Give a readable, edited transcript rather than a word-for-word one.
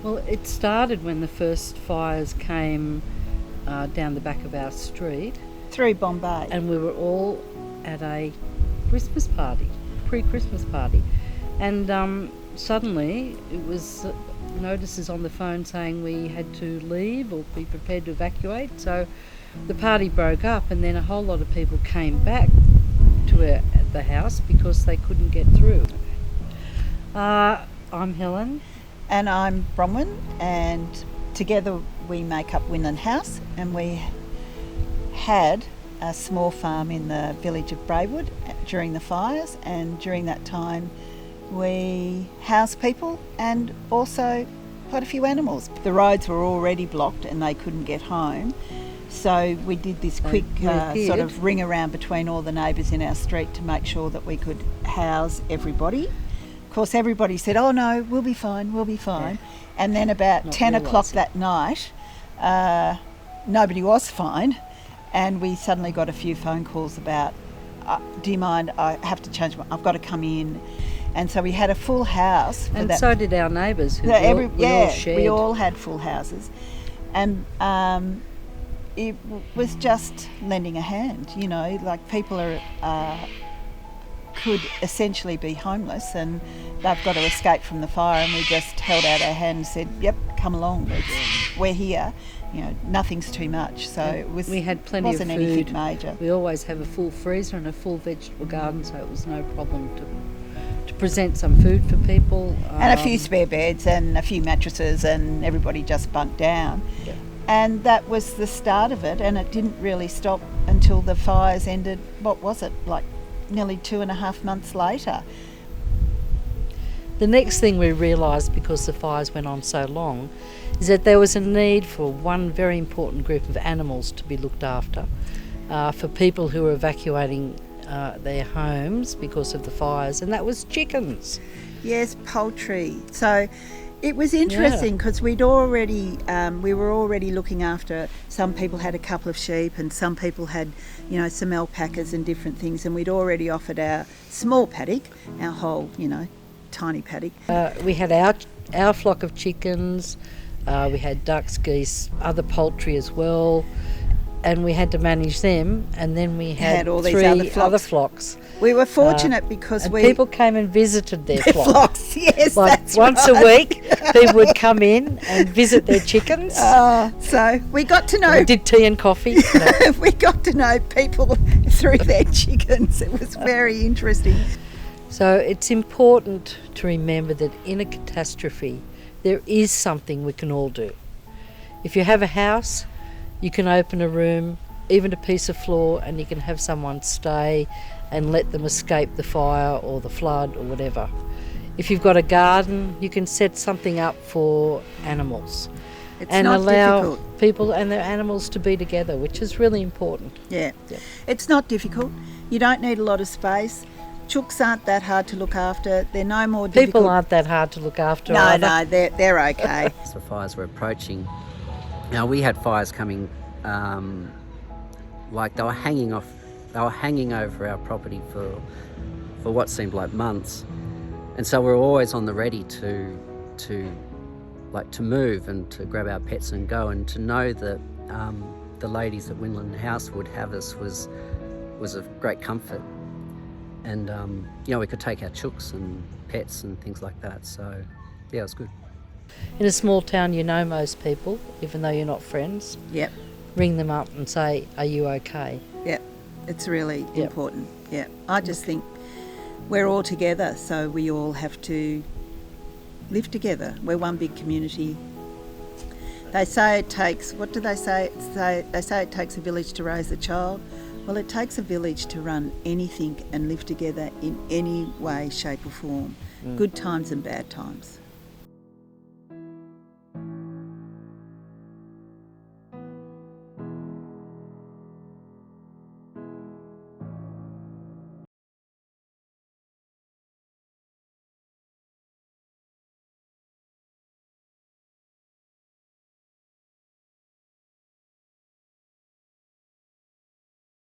Well, it started when the first fires came down the back of our street, Through Bombay. and we were all at a Christmas party, pre-Christmas party, and suddenly it was notices on the phone saying we had to leave or be prepared to evacuate. So the party broke up, and then a whole lot of people came back to the house because they couldn't get through. I'm Helen. And I'm Bronwyn, and together we make up Winland House, and we had a small farm in the village of Braywood during the fires, and during that time we housed people and also quite a few animals. The roads were already blocked and they couldn't get home, so we did this quick sort of ring around between all the neighbours in our street to make sure that we could house everybody. Of course, everybody said, "Oh no, we'll be fine, we'll be fine." Yeah. And then about Not 10 o'clock that night, nobody was fine, and we suddenly got a few phone calls about, "Do you mind? I have to change I've got to come in." And so we had a full house. And so did our neighbours, who all shared. We all had full houses, and it was just lending a hand. You know, like people could essentially be homeless and they've got to escape from the fire, and we just held out our hand and said, "Yep, come along, we're here." You know, nothing's too much. So we had plenty of food. Wasn't anything major. We always have a full freezer and a full vegetable garden, so it was no problem to present some food for people. And a few spare beds and a few mattresses, and everybody just bunked down. Yeah. And that was the start of it, and it didn't really stop until the fires ended. What was it, like nearly 2.5 months later? The next thing we realised, because the fires went on so long, is that there was a need for one very important group of animals to be looked after, for people who were evacuating their homes because of the fires, and that was chickens. Yes, poultry. So it was interesting because we were already looking after. Some people had a couple of sheep, and some people had, some alpacas and different things, and we'd already offered our small paddock, our whole, tiny paddock. We had our flock of chickens, we had ducks, geese, other poultry as well, and we had to manage them, and then we had all three these other flocks. We were fortunate because people came and visited their flocks. Yes, like that's once right. a week, people would come in and visit their chickens. So we got to know. We did tea and coffee. We got to know people through their chickens. It was very interesting. So it's important to remember that in a catastrophe, there is something we can all do. If you have a house, you can open a room, even a piece of floor, and you can have someone stay and let them escape the fire or the flood or whatever. If you've got a garden, you can set something up for animals and allow people and their animals to be together, which is really important. Yeah. It's not difficult. You don't need a lot of space. Chooks aren't that hard to look after. They're no more difficult. People aren't that hard to look after either. No, they're okay. As the fires were approaching, we had fires coming, like they were hanging over our property for what seemed like months, and so we were always on the ready to move and to grab our pets and go, and to know that the ladies at Winland House would have us was of great comfort. And we could take our chooks and pets and things like that, so yeah, it was good. In a small town, you know most people, even though you're not friends. Yep. Ring them up and say, "Are you okay?" Yep, it's really important. Yeah, I just think we're all together, so we all have to live together. We're one big community. They say it takes, what do they say? They say it takes a village to raise a child. Well, it takes a village to run anything and live together in any way, shape or form, good times and bad times.